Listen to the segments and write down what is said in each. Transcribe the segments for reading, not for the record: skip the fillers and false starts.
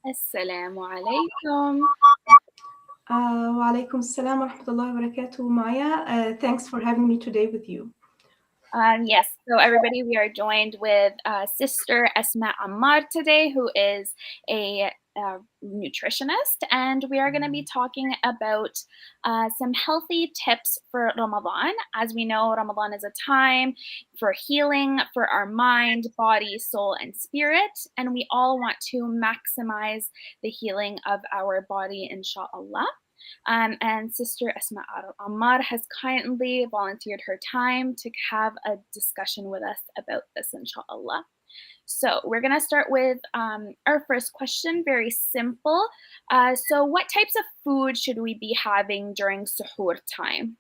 Assalamu alaikum. Wa alaikum assalam wa rahmatullahi wa barakatuh, Maya. Thanks for having me today with you. Yes, so everybody, we are joined with Sister Asmaa Ammar today, who is a nutritionist, and we are going to be talking about some healthy tips for Ramadan. As we know, Ramadan is a time for healing for our mind, body, soul, and spirit, and we all want to maximize the healing of our body, inshallah. And Sister Asmaa Ammar has kindly volunteered her time to have a discussion with us about this, inshallah. So we're going to start with our first question, very simple. So what types of food should we be having during suhoor time?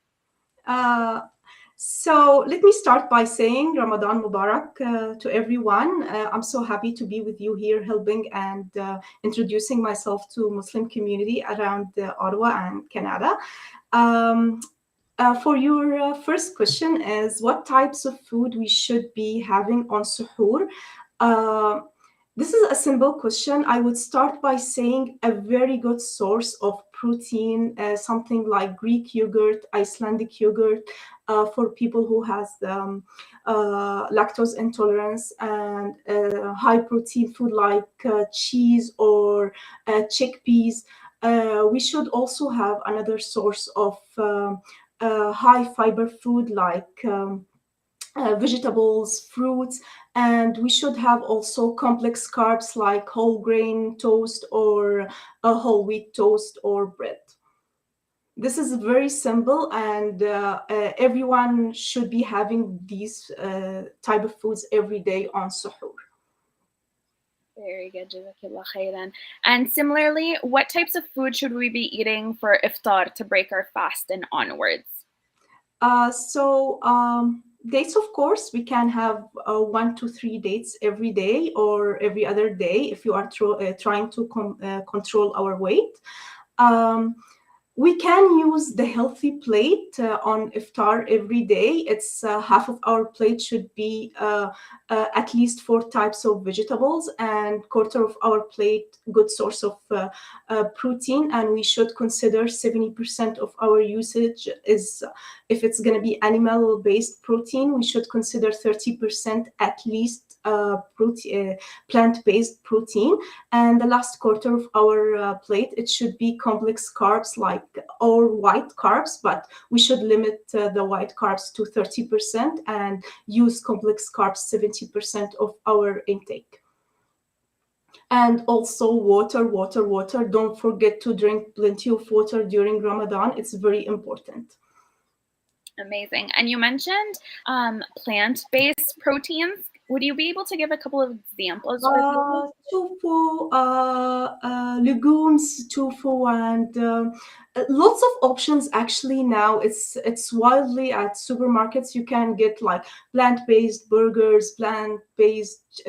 So let me start by saying Ramadan Mubarak to everyone. I'm so happy to be with you here, helping and introducing myself to Muslim community around Ottawa and Canada. Um, for your first question is what types of food we should be having on suhoor. Uh, this is a simple question. I would start by saying a very good source of protein, something like Greek yogurt, Icelandic yogurt, for people who has lactose intolerance, and high protein food like cheese or chickpeas. We should also have another source of high fiber food like vegetables, fruits, and we should have also complex carbs like whole grain toast or a whole wheat toast or bread. This is very simple, and everyone should be having these type of foods every day on suhoor. Very good, Jazakallah khairan. And similarly, what types of food should we be eating for iftar to break our fast and onwards? Dates, of course, we can have 1 to 3 dates every day or every other day if you are trying to control our weight. Um, we can use the healthy plate on iftar every day. It's half of our plate should be at least 4 types of vegetables, and quarter of our plate good source of protein. And we should consider 70% of our usage is, if it's going to be animal based protein, we should consider 30% at least plant-based protein, and the last quarter of our plate, it should be complex carbs like or white carbs, but we should limit the white carbs to 30% and use complex carbs 70% of our intake. And also water. Don't forget to drink plenty of water during Ramadan. It's very important. Amazing. And you mentioned plant-based proteins. Would you be able to give a couple of examples for people? Tofu, legumes, tofu, and lots of options. Actually, now it's wildly at supermarkets. You can get like plant-based burgers, plant-based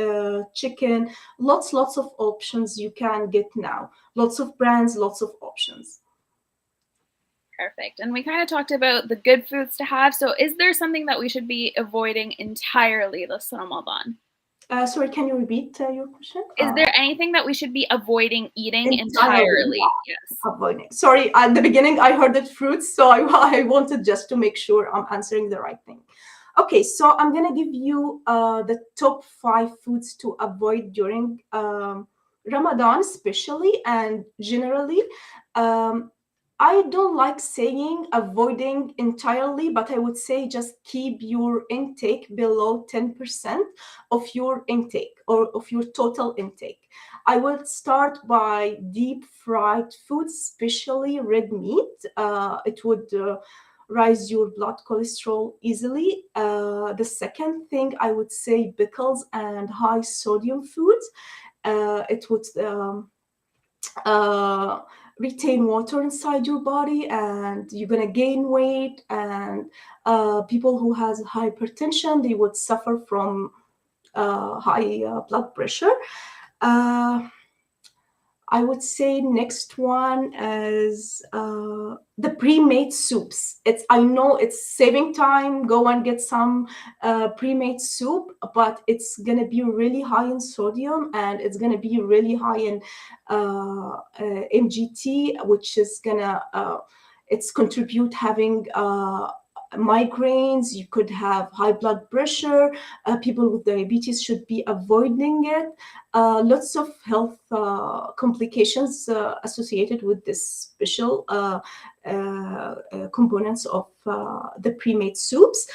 chicken. Lots of options you can get now. Lots of brands, lots of options. Perfect. And we kind of talked about the good foods to have. So is there something that we should be avoiding entirely this Ramadan? Sorry, can you repeat your question? Is there anything that we should be avoiding eating Entirely. entirely? Yes. Avoiding. Sorry, at the beginning I heard it fruits, so I wanted just to make sure I'm answering the right thing. Okay, so I'm gonna give you the top 5 foods to avoid during Ramadan, especially and generally. I don't like saying avoiding entirely, but I would say just keep your intake below 10% of your intake or of your total intake. I would start by deep fried foods, especially red meat. It would rise your blood cholesterol easily. The second thing I would say pickles and high sodium foods. It would retain water inside your body, and you're gonna gain weight. And people who has hypertension, they would suffer from high blood pressure. I would say next one is the pre-made soups. I know it's saving time. Go and get some pre-made soup, but it's gonna be really high in sodium and it's gonna be really high in MGT, which is gonna it's contribute having migraines. You could have high blood pressure. People with diabetes should be avoiding it. Lots of health complications associated with this special components of the pre-made soups.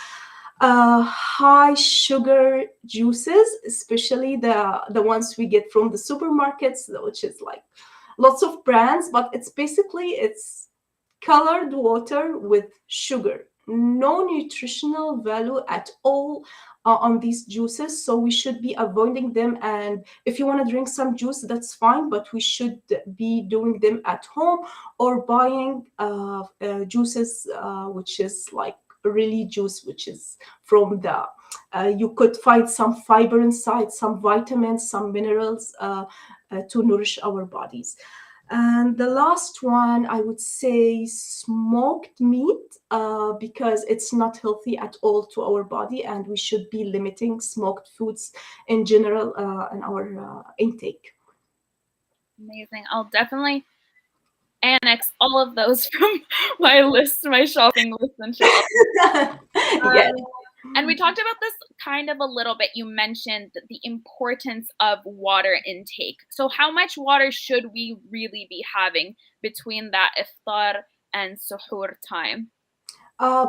High sugar juices, especially the ones we get from the supermarkets, which is like lots of brands, but it's colored water with sugar. No nutritional value at all on these juices, so we should be avoiding them. And if you want to drink some juice, that's fine, but we should be doing them at home or buying juices which is like really juice, which is from the you could find some fiber inside, some vitamins, some minerals to nourish our bodies. And the last one, I would say smoked meat, because it's not healthy at all to our body, and we should be limiting smoked foods in general in our intake. Amazing. I'll definitely annex all of those from my list, my shopping list, inshallah. Yes. And we talked about this kind of a little bit. You mentioned the importance of water intake. So how much water should we really be having between that iftar and suhoor time?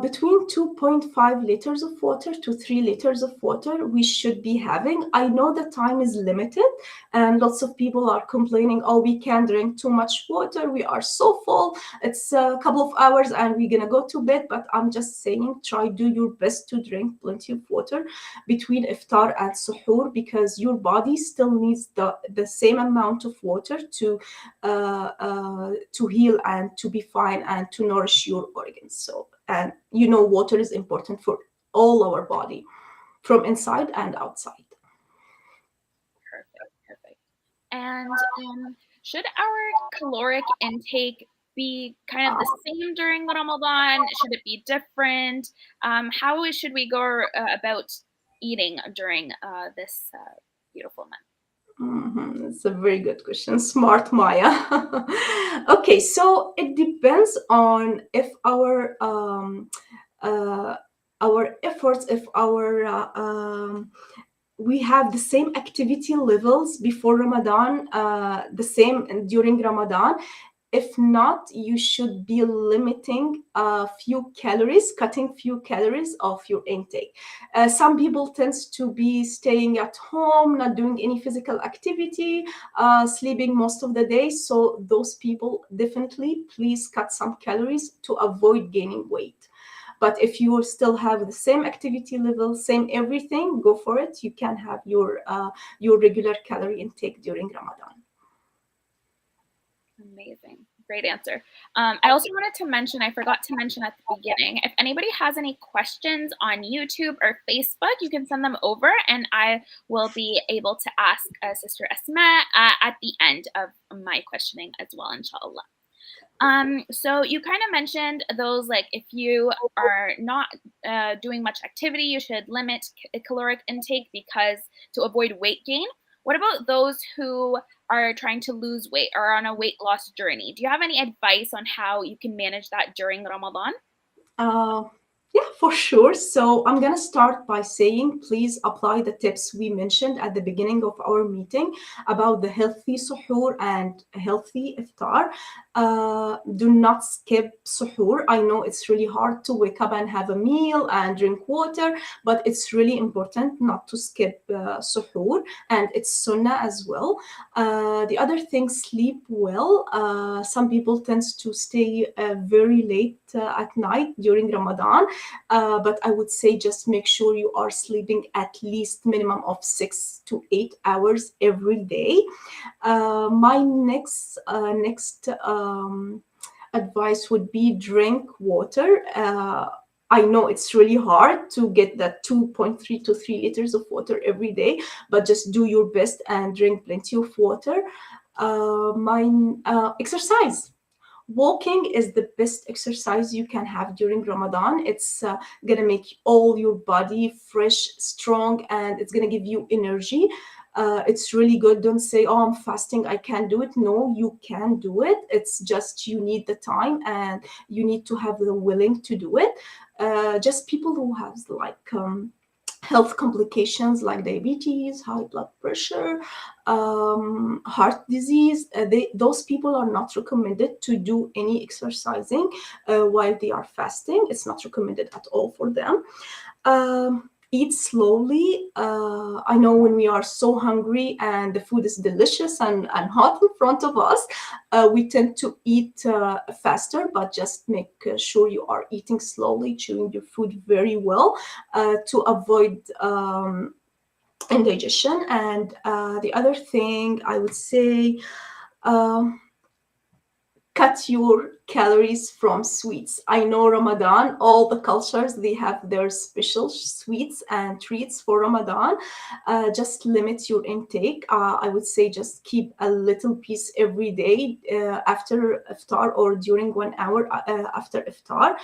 Between 2.5 liters of water to 3 liters of water we should be having. I know the time is limited and lots of people are complaining, oh, we can't drink too much water, we are so full, it's a couple of hours and we're gonna go to bed. But I'm just saying, try do your best to drink plenty of water between iftar and suhoor, because your body still needs the same amount of water to heal and to be fine and to nourish your organs. So, and water is important for all our body, from inside and outside. Perfect. And should our caloric intake be kind of the same during Ramadan? Should it be different? How should we go about eating during this beautiful month? It's a very good question. Smart, Maya. Okay, so it depends on if our efforts, if we have the same activity levels before Ramadan, the same during Ramadan. If not, you should be limiting cutting few calories of your intake. Some people tends to be staying at home, not doing any physical activity, sleeping most of the day. So those people definitely please cut some calories to avoid gaining weight. But if you still have the same activity level, same everything, go for it. You can have your regular calorie intake during Ramadan. Amazing. Great answer. I also wanted to mention, I forgot to mention at the beginning, if anybody has any questions on YouTube or Facebook, you can send them over and I will be able to ask Sister Asmaa at the end of my questioning as well, inshallah. So you kind of mentioned those, like if you are not doing much activity, you should limit caloric intake because to avoid weight gain. What about those who are trying to lose weight or are on a weight loss journey? Do you have any advice on how you can manage that during Ramadan? Yeah, for sure. So I'm going to start by saying, please apply the tips we mentioned at the beginning of our meeting about the healthy suhoor and healthy iftar. Do not skip suhoor. I know it's really hard to wake up and have a meal and drink water, but it's really important not to skip suhoor, and it's sunnah as well. The other thing, sleep well. Some people tend to stay very late at night during Ramadan. But I would say just make sure you are sleeping at least minimum of 6 to 8 hours every day. My next advice would be drink water. I know it's really hard to get that 2.3 to 3 liters of water every day, but just do your best and drink plenty of water. My exercise. Walking is the best exercise you can have during Ramadan. It's gonna make all your body fresh, strong, and it's gonna give you energy. It's really good. Don't say, "Oh, I'm fasting, I can't do it." No, you can do it. It's just you need the time and you need to have the willing to do it. Just people who have like health complications like diabetes, high blood pressure, heart disease, those people are not recommended to do any exercising while they are fasting. It's not recommended at all for them. Eat slowly. I know when we are so hungry and the food is delicious and hot in front of us, we tend to eat faster, but just make sure you are eating slowly, chewing your food very well to avoid indigestion. And the other thing I would say, um, cut your calories from sweets. I know Ramadan, all the cultures, they have their special sweets and treats for Ramadan. Just limit your intake. I would say just keep a little piece every day after iftar or during 1 hour after iftar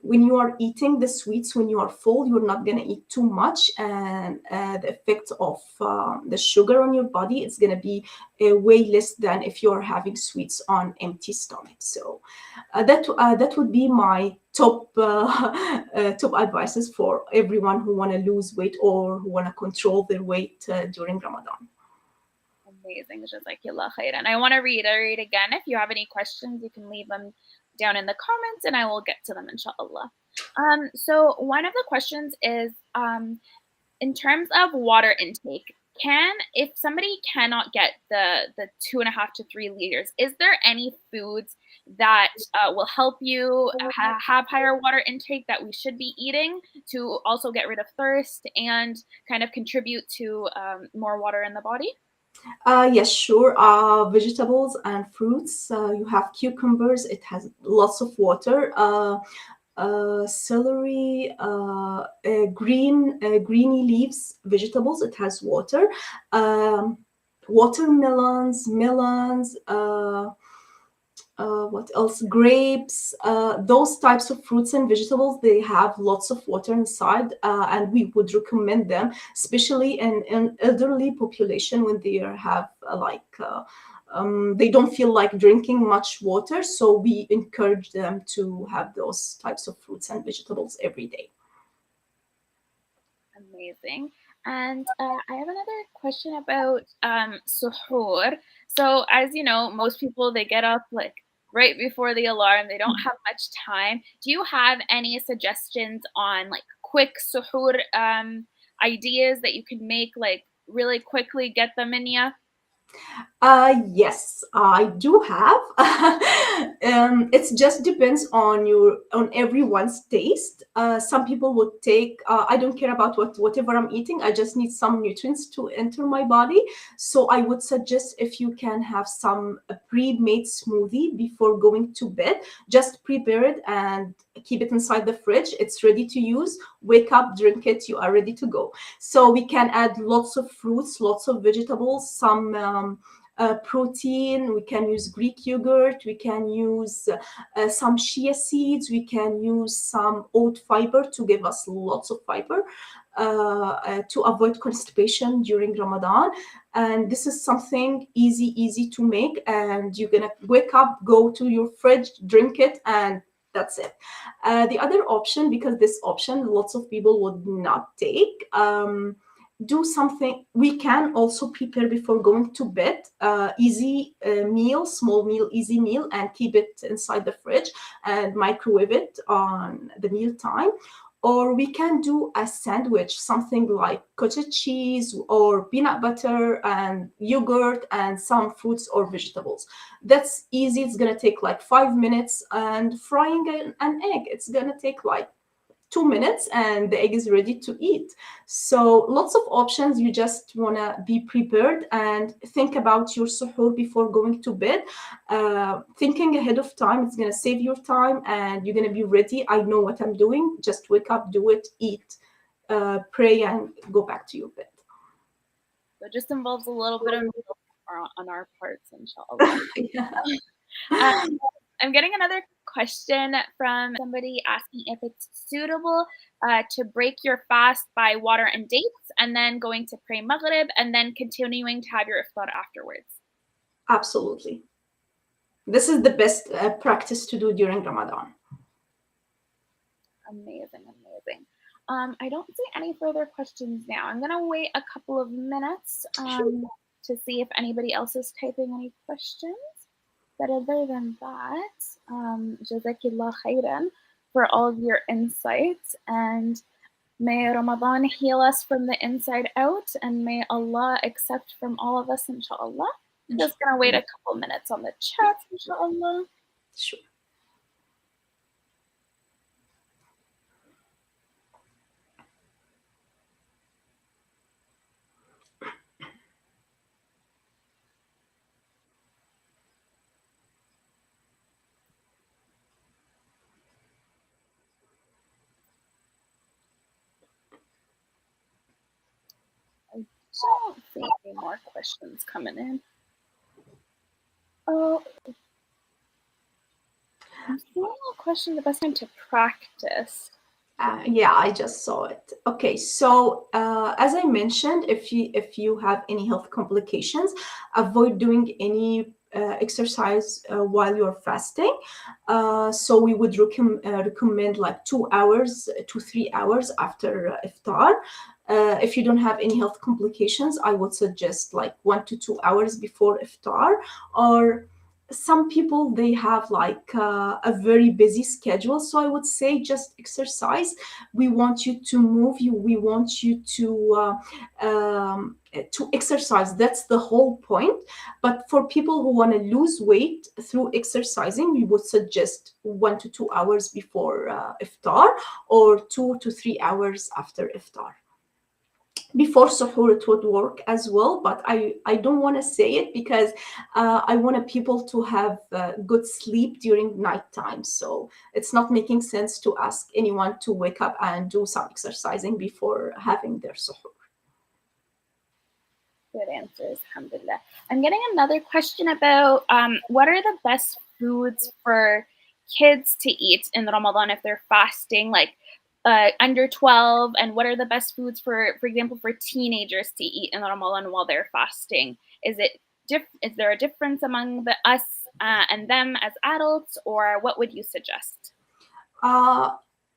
when you are eating the sweets, when you are full, you're not going to eat too much, and the effect of the sugar on your body is going to be way less than if you're having sweets on empty stomach. So that would be my top top advices for everyone who want to lose weight or who want to control their weight during Ramadan. Amazing. Jazakallah khairan. I want to reiterate again, if you have any questions, you can leave them down in the comments and I will get to them, inshallah. So one of the questions is, in terms of water intake, if somebody cannot get the 2.5 to 3 liters, is there any foods that will help you have higher water intake that we should be eating to also get rid of thirst and kind of contribute to more water in the body? Yes, sure. Vegetables and fruits. You have cucumbers. It has lots of water. Celery, greeny leaves, vegetables. It has water. Watermelons, melons. What else? Grapes. Those types of fruits and vegetables, they have lots of water inside, and we would recommend them, especially in elderly population when they have they don't feel like drinking much water. So we encourage them to have those types of fruits and vegetables every day. Amazing. And I have another question about suhoor. So, as you know, most people they get up like right before the alarm. They don't have much time. Do you have any suggestions on like quick suhoor ideas that you can make like really quickly get them in ya? Yes, I do have. It just depends on everyone's taste. Some people would take. I don't care about whatever I'm eating. I just need some nutrients to enter my body. So I would suggest if you can have some pre-made smoothie before going to bed. Just prepare it and keep it inside the fridge. It's ready to use. Wake up, drink it. You are ready to go. So we can add lots of fruits, lots of vegetables, some protein. We can use Greek yogurt. We can use some chia seeds. We can use some oat fiber to give us lots of fiber to avoid constipation during Ramadan. And this is something easy to make. And you're gonna wake up, go to your fridge, drink it, and that's it. The other option, because this option lots of people would not take, do something. We can also prepare before going to bed, easy meal, small meal, easy meal, and keep it inside the fridge and microwave it on the meal time. Or we can do a sandwich, something like cottage cheese or peanut butter and yogurt and some fruits or vegetables. That's easy. It's gonna take like 5 minutes. And frying an egg, it's gonna take like 2 minutes and the egg is ready to eat. So lots of options. You just want to be prepared and think about your suhoor before going to bed. Thinking ahead of time, it's going to save your time and you're going to be ready. I know what I'm doing. Just wake up, do it, eat, pray, and go back to your bed. So it just involves a little bit of milk on our parts, inshallah. Yeah. Um, I'm getting another question from somebody asking if it's suitable to break your fast by water and dates and then going to pray Maghrib and then continuing to have your iftar afterwards. Absolutely. This is the best practice to do during Ramadan. Amazing, amazing. I don't see any further questions now. I'm going to wait a couple of minutes to see if anybody else is typing any questions. But other than that, Jazakillah khairan for all of your insights, and may Ramadan heal us from the inside out, and may Allah accept from all of us, inshallah. I'm just going to wait a couple minutes on the chat, inshallah. Sure. I don't see any more questions coming in. Oh, I'm seeing a question, the best time to practice. Yeah, I just saw it. Okay, so as I mentioned, if you have any health complications, avoid doing any exercise while you're fasting. So we would recommend like 2 hours to 3 hours after iftar. If you don't have any health complications, I would suggest like 1 to 2 hours before iftar, or some people they have like a very busy schedule, so I would say just exercise. We want you to move, we want you to exercise. That's the whole point. But for people who want to lose weight through exercising, we would suggest 1 to 2 hours before iftar, or 2 to 3 hours after iftar. Before suhoor it would work as well, but I don't want to say it because I want people to have good sleep during nighttime. So it's not making sense to ask anyone to wake up and do some exercising before having their suhoor. Good answers, alhamdulillah. I'm getting another question about what are the best foods for kids to eat in Ramadan if they're fasting, like under 12, and what are the best foods for example, for teenagers to eat in Ramadan while they're fasting? Is there a difference among us and them as adults, or what would you suggest?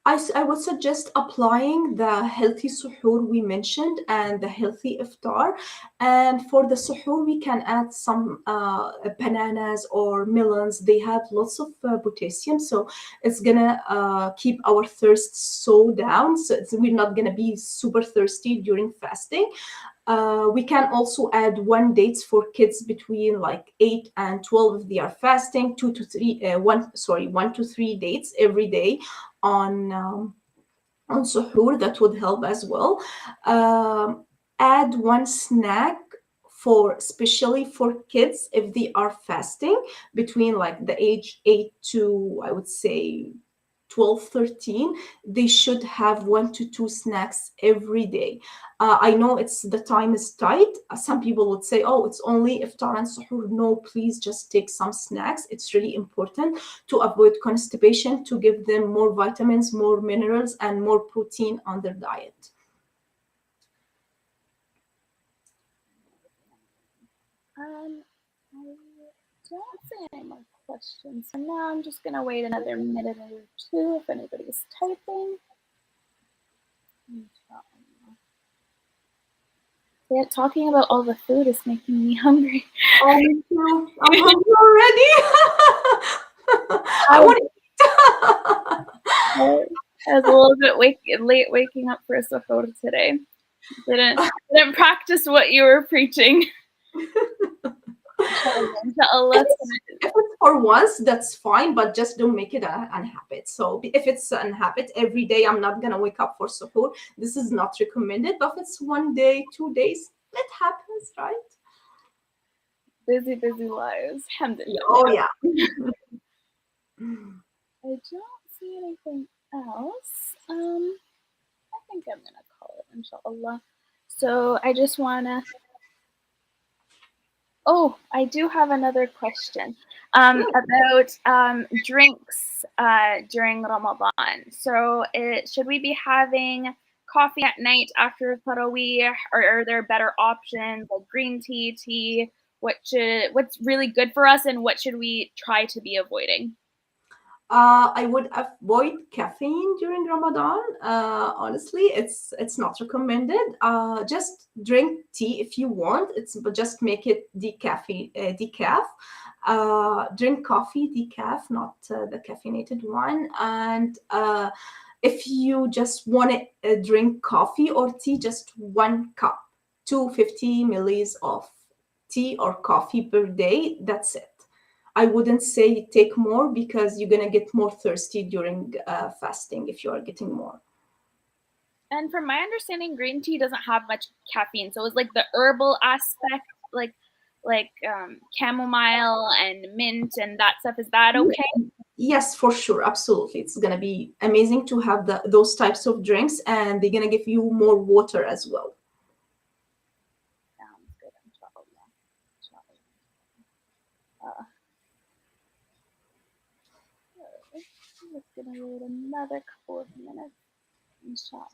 I would suggest applying the healthy suhoor we mentioned and the healthy iftar. And for the suhoor, we can add some bananas or melons. They have lots of potassium, so it's gonna keep our thirst so down. So we're not gonna be super thirsty during fasting. We can also add 1 dates for kids between like 8 and 12 if they are fasting. 1 to 3 dates every day on suhoor. That would help as well. Add one snack for especially for kids if they are fasting between like the age 8 to I would say 12, 13. They should have 1 to 2 snacks every day. I know the time is tight. Some people would say, oh, it's only iftar and suhoor. No, please just take some snacks. It's really important to avoid constipation, to give them more vitamins, more minerals, and more protein on their diet. I don't see any more questions. So now I'm just going to wait another minute or two if anybody's typing. Yeah, talking about all the food is making me hungry. Oh, me too. I'm hungry already. I want to eat. I was a little bit late waking up for a suhoor today. Didn't practice what you were preaching. If it's for once, that's fine, but just don't make it an habit. So if it's an habit every day, I'm not gonna wake up for suhoor. This is not recommended. But if it's 1 day, 2 days, it happens, right? Busy lives. Alhamdulillah. Oh yeah. I don't see anything else. I think I'm gonna call it, inshallah. So I just wanna Oh, I do have another question Sure. about drinks during Ramadan. So, should we be having coffee at night after Tarawih, or are there better options like green tea, tea? What's really good for us, and what should we try to be avoiding? I would avoid caffeine during Ramadan. Honestly, it's not recommended. Just drink tea if you want. But just make it decaf. Drink coffee decaf, not the caffeinated one. And if you just want to drink coffee or tea, just 1 cup, 250 millis of tea or coffee per day. That's it. I wouldn't say take more because you're gonna get more thirsty during fasting if you are getting more. And from my understanding, green tea doesn't have much caffeine, so it's like the herbal aspect, like chamomile and mint and that stuff. Is that okay? Yes, for sure, absolutely. It's gonna be amazing to have those types of drinks, and they're gonna give you more water as well. Sounds good, inshallah. Uh, I'm just gonna wait another couple of minutes, inshallah.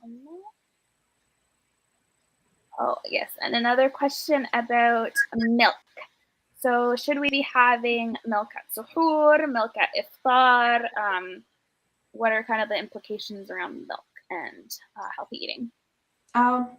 Oh, yes, and another question about milk. So, should we be having milk at suhoor, milk at iftar? What are kind of the implications around milk and healthy eating? Um,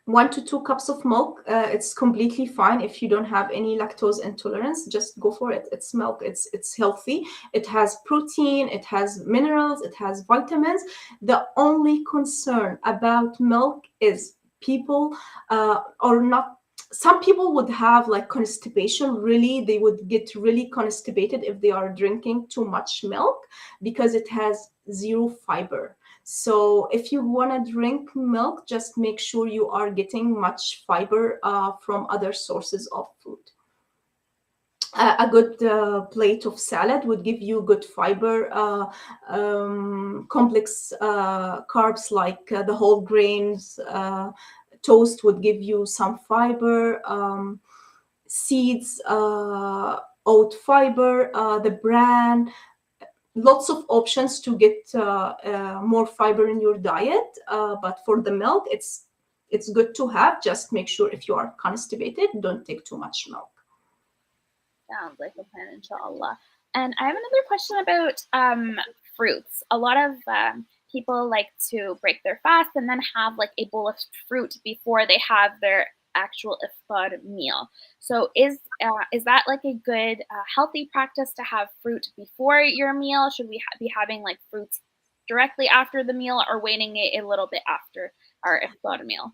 1 to 2 cups of milk. It's completely fine if you don't have any lactose intolerance. Just go for it. It's milk. It's healthy. It has protein. It has minerals. It has vitamins. The only concern about milk is people or not. Some people would have like constipation. Really, they would get really constipated if they are drinking too much milk because it has zero fiber. So if you want to drink milk, just make sure you are getting much fiber from other sources of food. A good plate of salad would give you good fiber, complex carbs like the whole grains. Toast would give you some fiber. Seeds, oat fiber, the bran, lots of options to get more fiber in your diet. But for the milk, it's good to have. Just make sure if you are constipated, don't take too much milk. Sounds like a plan, inshallah. And I have another question about fruits. A lot of people like to break their fast and then have like a bowl of fruit before they have their actual iftar meal. So is that like a good healthy practice to have fruit before your meal? Should we be having like fruits directly after the meal, or waiting a little bit after our iftar meal?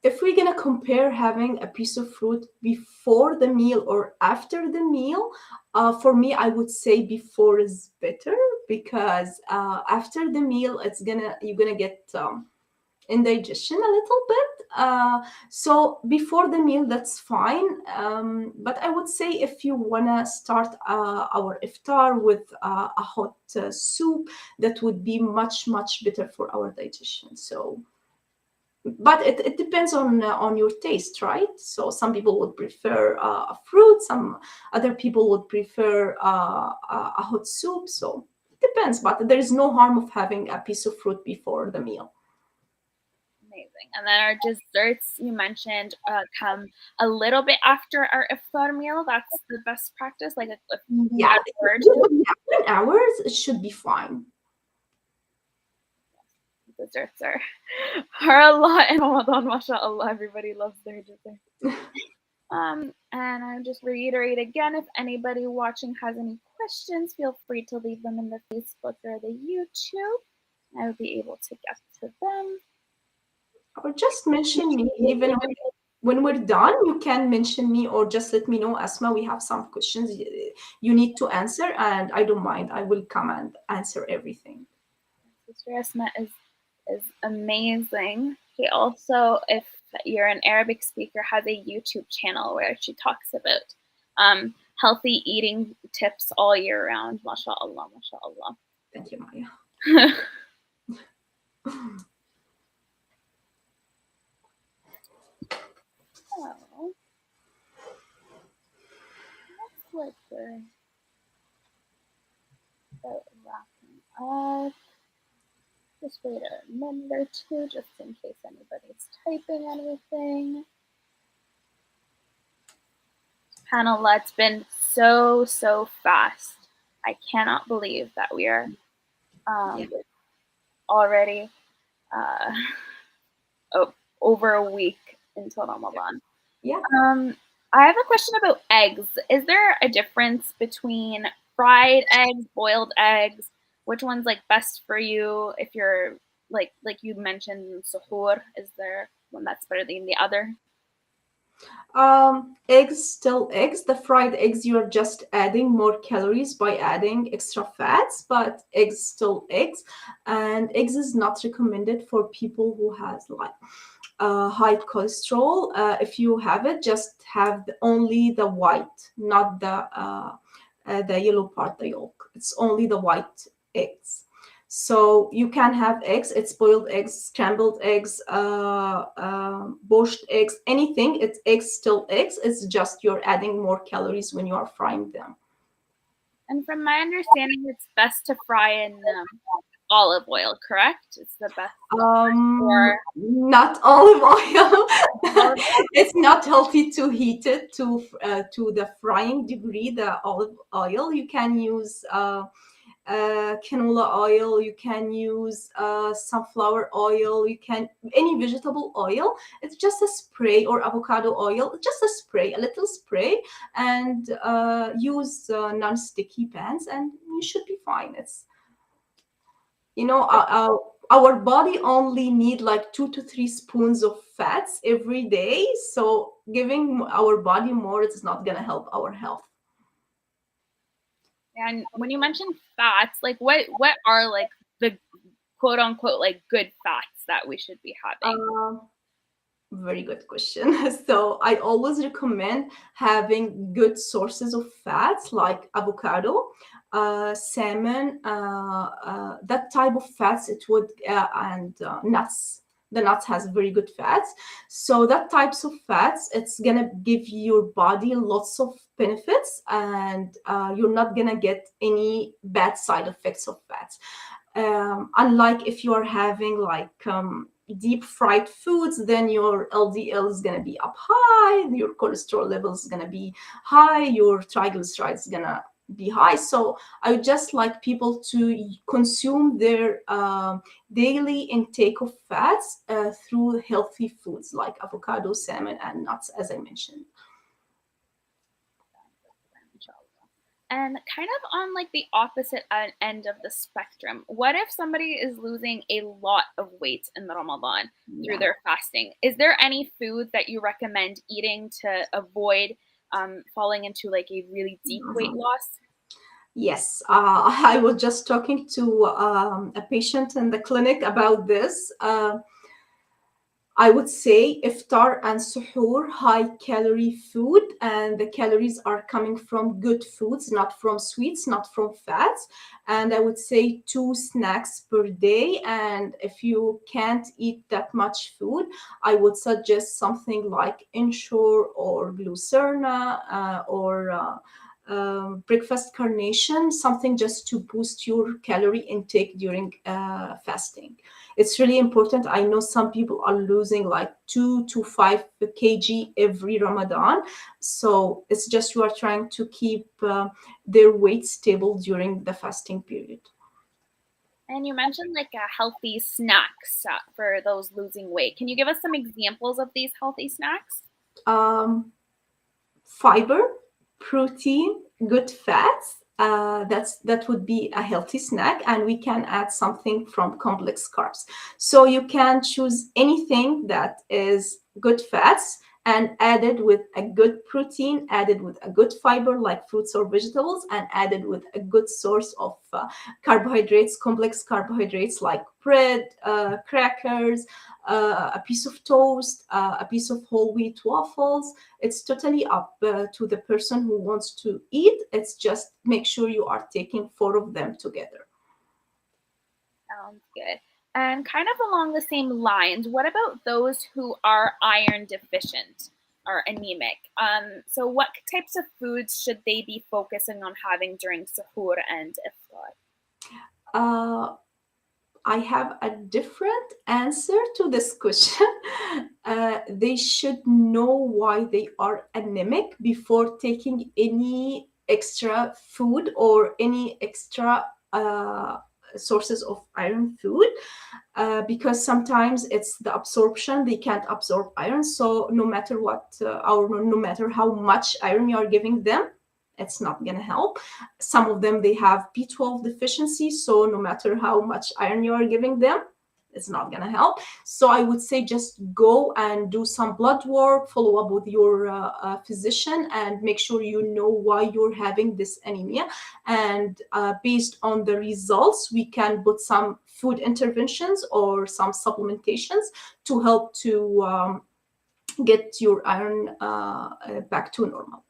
If we're gonna compare having a piece of fruit before the meal or after the meal, for me, I would say before is better because after the meal, you're gonna get indigestion a little bit. So before the meal, that's fine. But I would say if you wanna start our iftar with a hot soup, that would be much better for our digestion. So but it depends on your taste, right? So some people would prefer a fruit, some other people would prefer a hot soup. So it depends, but there is no harm of having a piece of fruit before the meal. Amazing. And then our desserts you mentioned come a little bit after our iftar meal. That's the best practice, like a few Yeah, hours. yeah, 10 hours it should be fine. Desserts are a lot in Ramadan, mashallah. Everybody loves their dessert. And I'll just reiterate again, if anybody watching has any questions, feel free to leave them in the Facebook or the YouTube. I will be able to get to them. Or just mention me, even when we're done, you can mention me or just let me know, Asma, we have some questions you need to answer, and I don't mind. I will come and answer everything. Sister Asma is amazing. She also, if you're an Arabic speaker, has a YouTube channel where she talks about healthy eating tips all year round. MashaAllah, mashallah. Thank you, Maya. Oh. like we're about wrapping up. Just wait a minute or two just in case anybody's typing anything. Panel, it's been so fast. I cannot believe that we are already over a week into Ramadan. Yeah. I have a question about eggs. Is there a difference between fried eggs, boiled eggs? Which one's like best for you? If you're like you mentioned Sahur, is there one that's better than the other? Eggs, still eggs. The fried eggs, you're just adding more calories by adding extra fats, but eggs, still eggs. And eggs is not recommended for people who has like high cholesterol. If you have it, just have only the white, not the yellow part, the yolk. It's only the white eggs. So you can have eggs. It's boiled eggs, scrambled eggs, poached eggs, anything. It's eggs, still eggs. It's just you're adding more calories when you are frying them. And from my understanding, it's best to fry in olive oil, correct? It's the best. Or not olive oil. It's not healthy to heat it to the frying degree. The olive oil you can use. Canola oil, you can use sunflower oil, you can any vegetable oil. It's just a spray, or avocado oil, just a spray, a little spray, and use non-sticky pans, and you should be fine. It's our body only need like 2 to 3 spoons of fats every day, so giving our body more, it's not gonna help our health. And when you mention fats, like what are like the quote unquote like good fats that we should be having? Very good question. So I always recommend having good sources of fats like avocado, salmon, that type of fats. It would and nuts. The nuts has very good fats. So that types of fats, it's gonna give your body lots of benefits, and you're not gonna get any bad side effects of fats. Unlike if you are having like deep fried foods, then your LDL is going to be up high, your cholesterol level is going to be high, your triglycerides is going to be high. So I would just like people to consume their daily intake of fats through healthy foods like avocado, salmon, and nuts, as I mentioned. And kind of on like the opposite end of the spectrum, what if somebody is losing a lot of weight in the Ramadan through their fasting? Is there any foods that you recommend eating to avoid falling into like a really deep weight loss? Yes, I was just talking to a patient in the clinic about this. I would say iftar and suhoor, high calorie food, and the calories are coming from good foods, not from sweets, not from fats. And I would say 2 snacks per day. And if you can't eat that much food, I would suggest something like Ensure or Glucerna or breakfast carnation, something just to boost your calorie intake during fasting. It's really important. I know some people are losing like 2 to 5 kg every Ramadan. So it's just you are trying to keep their weight stable during the fasting period. And you mentioned like healthy snacks for those losing weight. Can you give us some examples of these healthy snacks? Fiber, protein, good fats. That would be a healthy snack, and we can add something from complex carbs. So you can choose anything that is good fats and added with a good protein, added with a good fiber like fruits or vegetables, and added with a good source of carbohydrates, complex carbohydrates like bread, crackers, a piece of toast, a piece of whole wheat waffles. It's totally up to the person who wants to eat. It's just make sure you are taking 4 of them together. Sounds good. And kind of along the same lines, what about those who are iron deficient? are anemic. So what types of foods should they be focusing on having during Sahur and Iftar? Uh, I have a different answer to this question. They should know why they are anemic before taking any extra food or any extra sources of iron food, because sometimes it's the absorption. They can't absorb iron. So no matter what, or no matter how much iron you are giving them, it's not going to help. Some of them, they have B12 deficiency. So no matter how much iron you are giving them, it's not going to help. So I would say just go and do some blood work, follow up with your physician, and make sure you know why you're having this anemia. And based on the results, we can put some food interventions or some supplementations to help to get your iron back to normal.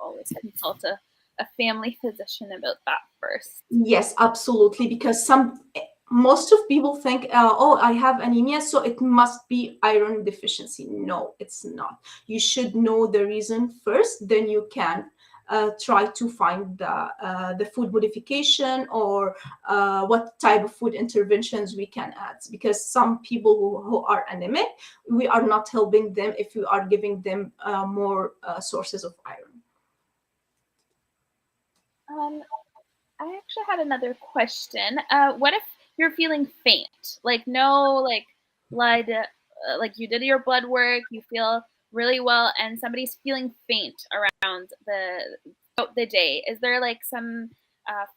Always consult a family physician about that first. Yes, absolutely. Because most of people think, oh, I have anemia, so it must be iron deficiency. No, it's not. You should know the reason first, then you can try to find the food modification or what type of food interventions we can add. Because some people who are anemic, we are not helping them if we are giving them more sources of iron. I actually had another question. What if you're feeling faint? Like no, like blood, like you did your blood work, you feel really well, and somebody's feeling faint around throughout the day. Is there like some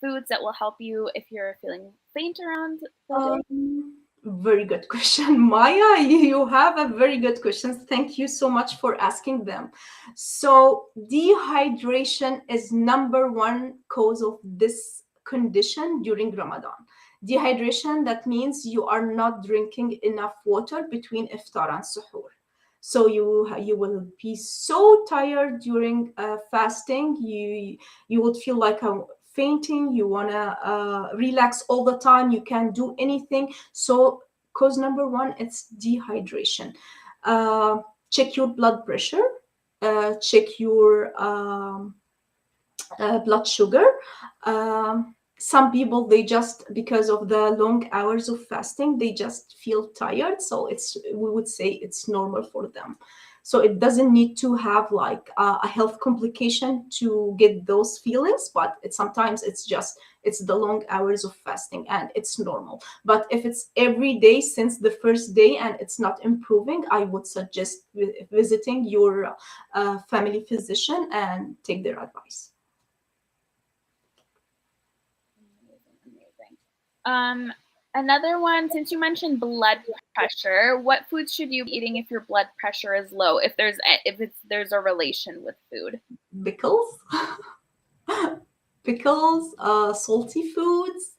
foods that will help you if you're feeling faint around the day? Very good question. Maya, you have a very good question. Thank you so much for asking them. So, dehydration is number one cause of this condition during Ramadan. Dehydration, that means you are not drinking enough water between iftar and suhoor. So you will be so tired during fasting. You would feel like a fainting. You want to relax all the time. You can't do anything. So cause number one, it's dehydration. uh, Check your blood pressure, check your blood sugar. Some people, they just, because of the long hours of fasting, they just feel tired, so we would say it's normal for them. So it doesn't need to have like a health complication to get those feelings, but sometimes it's the long hours of fasting and it's normal. But if it's every day since the first day and it's not improving, I would suggest visiting your family physician and take their advice. Amazing. Another one, since you mentioned blood pressure, what foods should you be eating if your blood pressure is low? If there's a relation with food. Pickles, pickles, salty foods.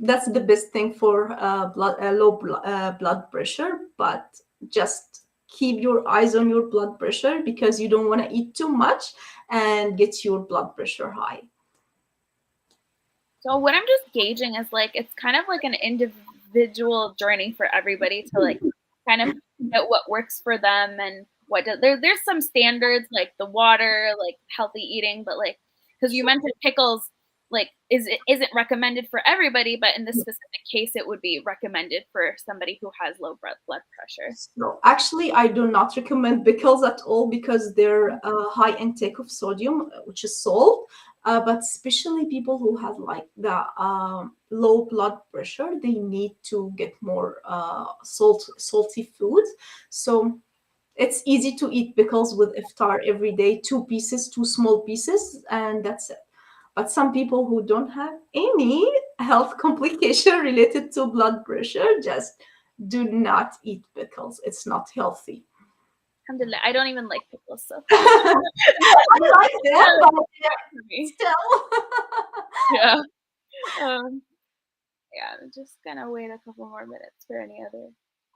That's the best thing for blood pressure. But just keep your eyes on your blood pressure, because you don't want to eat too much and get your blood pressure high. So what I'm just gauging is like it's kind of like an individual journey for everybody to like kind of get what works for them and there's some standards like the water, like healthy eating, but like because you mentioned pickles, like isn't recommended for everybody, but in this specific case it would be recommended for somebody who has low blood pressure. So actually, I do not recommend pickles at all, because they're high intake of sodium, which is salt. But especially people who have like the low blood pressure, they need to get more salty foods. So it's easy to eat pickles with iftar every day, two pieces, two small pieces, and that's it. But some people who don't have any health complication related to blood pressure, just do not eat pickles. It's not healthy. Alhamdulillah, I don't even like pickles, so I like them, but for me. still. Yeah. Um, yeah, I'm just gonna wait a couple more minutes for any other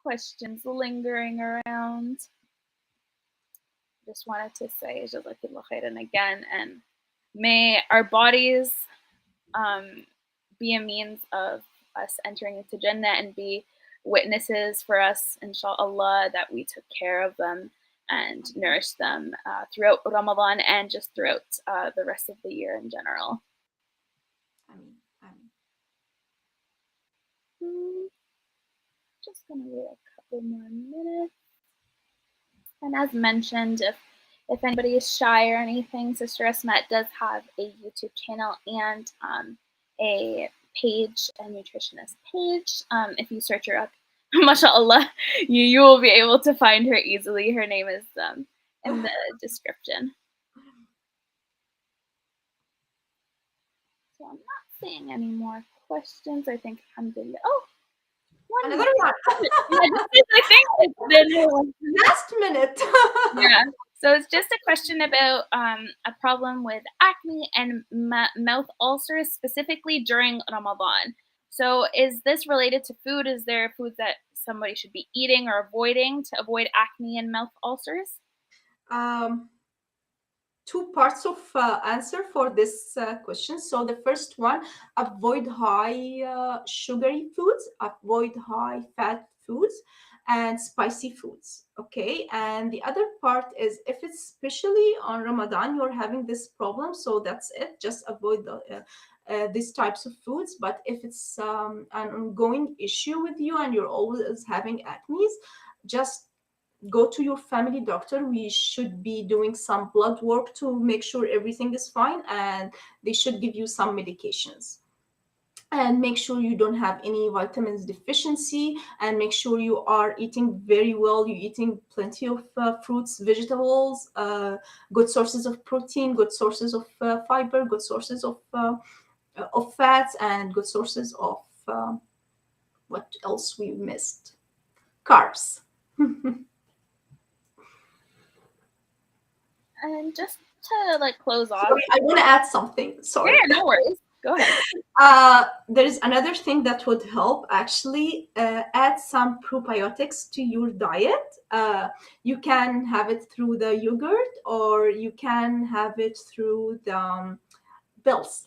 questions lingering around. Just wanted to say Jazakallah khairan again, and may our bodies be a means of us entering into Jannah and be witnesses for us, inshallah, that we took care of them and nourish them throughout Ramadan and just throughout the rest of the year in general. Just gonna wait a couple more minutes. And as mentioned, if anybody is shy or anything, Sister Asmaa does have a YouTube channel and a page, a nutritionist page. If you search her up, mashallah, you will be able to find her easily. Her name is in the description. So I'm not seeing any more questions. I think alhamdulillah. Oh, another one. I think it's the last minute. Yeah. So it's just a question about a problem with acne and mouth ulcers, specifically during Ramadan. So is this related to food? Is there foods that somebody should be eating or avoiding to avoid acne and mouth ulcers? Two parts of answer for this question. So the first one, avoid high sugary foods, avoid high fat foods, and spicy foods. Okay, and the other part is if it's especially on Ramadan you're having this problem, so that's it. Just avoid these types of foods. But if it's an ongoing issue with you and you're always having acne, just go to your family doctor. We should be doing some blood work to make sure everything is fine, and they should give you some medications. And make sure you don't have any vitamins deficiency, and make sure you are eating very well. You're eating plenty of fruits, vegetables, good sources of protein, good sources of fiber, good sources of fats, and good sources of what else we missed? Carbs. And just to close off. Sorry, I want to add something. Sorry. Yeah, no worries. Go ahead. There is another thing that would help actually. Add some probiotics to your diet. You can have it through the yogurt, or you can have it through the pills.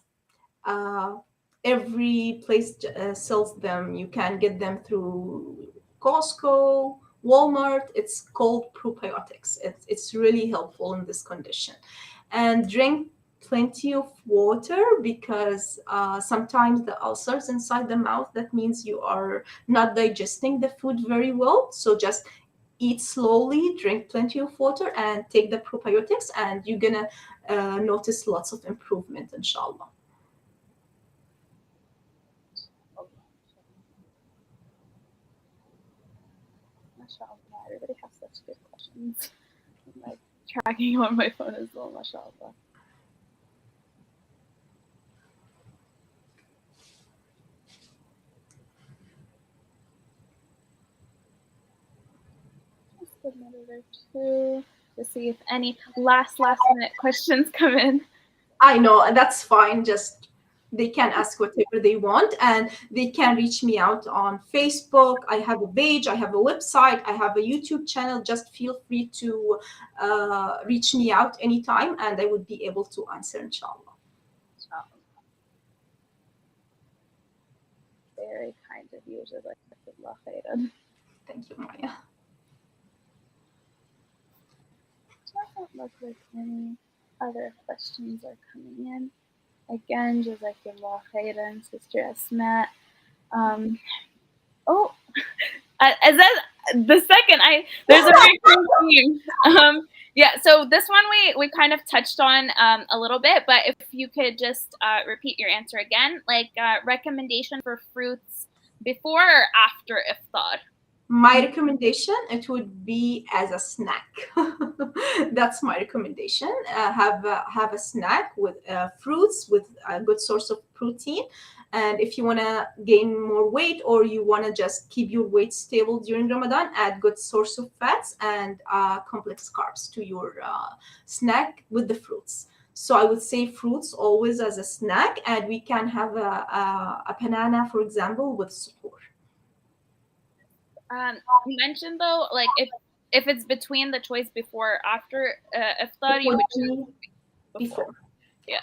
Every place sells them. You can get them through Costco, Walmart. It's called probiotics. It's really helpful in this condition. And drink plenty of water, because sometimes the ulcers inside the mouth, that means you are not digesting the food very well. So just eat slowly, drink plenty of water, and take the probiotics, and you're gonna notice lots of improvement, inshallah. Everybody has such good questions. I'm tracking on my phone as well, mashallah. Just a minute or two to see if any last minute questions come in. I know, that's fine. Just they can ask whatever they want, and they can reach me out on Facebook. I have a page, I have a website, I have a YouTube channel. Just feel free to reach me out anytime, and I would be able to answer, inshallah. Very kind of you. Jazakallah khairan. Thank you, Maya. Doesn't look like any other questions are coming in. Again, Jazakallah khairan, Sister Asmaa. Is that the second? There's a recurring theme. Yeah, so this one we kind of touched on a little bit, but if you could just repeat your answer again, recommendation for fruits before or after iftar. My recommendation, it would be as a snack. That's my recommendation. Have a snack with fruits, with a good source of protein. And if you want to gain more weight, or you want to just keep your weight stable during Ramadan, add good source of fats and complex carbs to your snack with the fruits. So I would say fruits always as a snack, and we can have a banana, for example, with Sahur. You mentioned though, if it's between the choice before or after iftar, you would choose before. Yeah.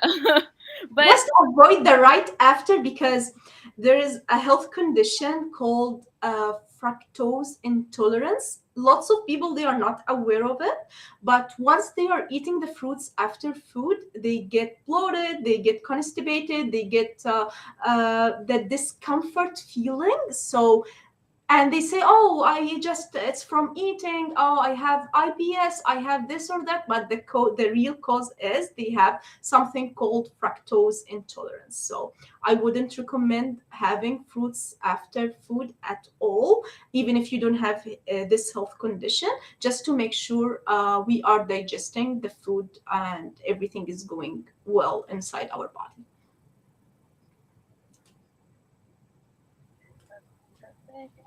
But just avoid the right after, because there is a health condition called fructose intolerance. lots of people, they are not aware of it, but once they are eating the fruits after food, they get bloated, they get constipated, they get the discomfort feeling. So, and they say, oh, it's from eating, oh, I have IBS, I have this or that, but the real cause is they have something called fructose intolerance. So I wouldn't recommend having fruits after food at all, even if you don't have this health condition, just to make sure we are digesting the food and everything is going well inside our body. Perfect.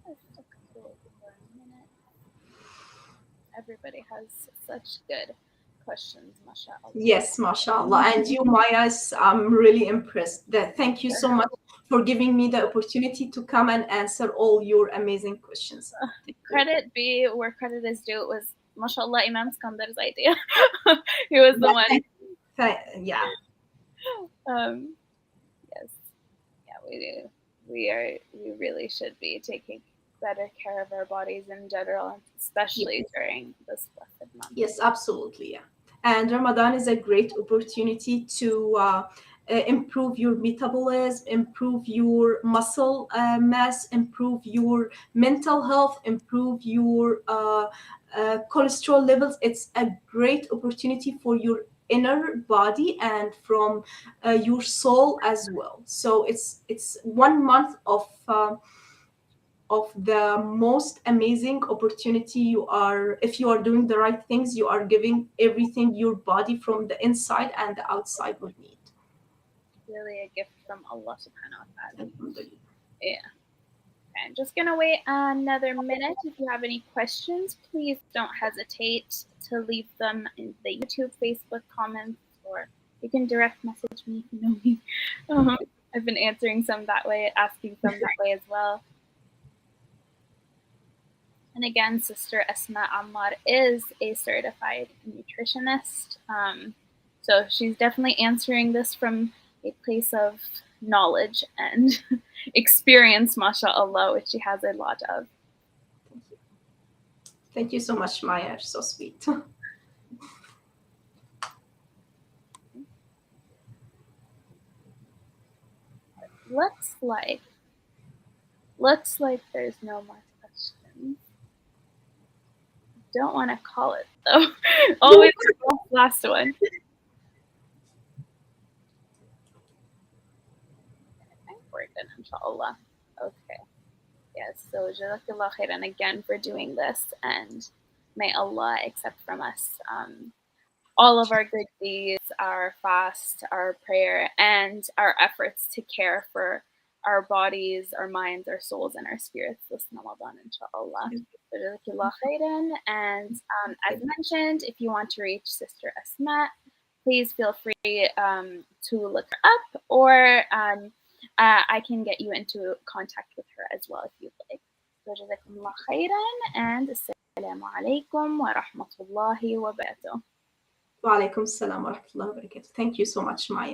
Just a couple more minutes. Everybody has such good questions, mashallah. Yes, mashallah. And you, Maya, I'm really impressed. Thank you so much for giving me the opportunity to come and answer all your amazing questions. Credit be where credit is due. It was, mashallah, Imam Skandar's idea. He was the one. Yeah. Yes. Yeah, we do. We really should be taking better care of our bodies in general, especially Yes. during this blessed month. Yes, absolutely. Yeah. And Ramadan is a great opportunity to improve your metabolism, improve your muscle mass, improve your mental health, improve your cholesterol levels. It's a great opportunity for your inner body and from your soul as well. So it's 1 month of the most amazing opportunity. You are, if you are doing the right things, you are giving everything your body from the inside and the outside would need. Really a gift from Allah subhanahu wa ta'ala. Alhamdulillah. Yeah. Okay, I'm just gonna wait another minute. If you have any questions, please don't hesitate to leave them in the YouTube, Facebook comments, or you can direct message me if you know me. I've been answering some that way, asking some that way as well. And again, Sister Asmaa Ammar is a certified nutritionist. So she's definitely answering this from a place of knowledge and experience, mashallah, which she has a lot of. Thank you so much, Maya. You're so sweet. Looks like there's no more questions. Don't want to call it though. Always the last one. I think we're good, inshallah. Okay. Yes, so Jazakallah khairan again for doing this, and may Allah accept from us all of our good deeds, our fast, our prayer, and our efforts to care for our bodies, our minds, our souls, and our spirits this Ramadan, inshallah. So Jazakallah khairan. And as mentioned, if you want to reach Sister Asma, please feel free to look her up, or I can get you into contact with her as well if you'd like. So Jazakallah khairan, and Assalamu alaikum wa rahmatullahi wa barakatuh. Wa alaikum salam wa rahmatullahi wa barakatuh. Thank you so much, Maya.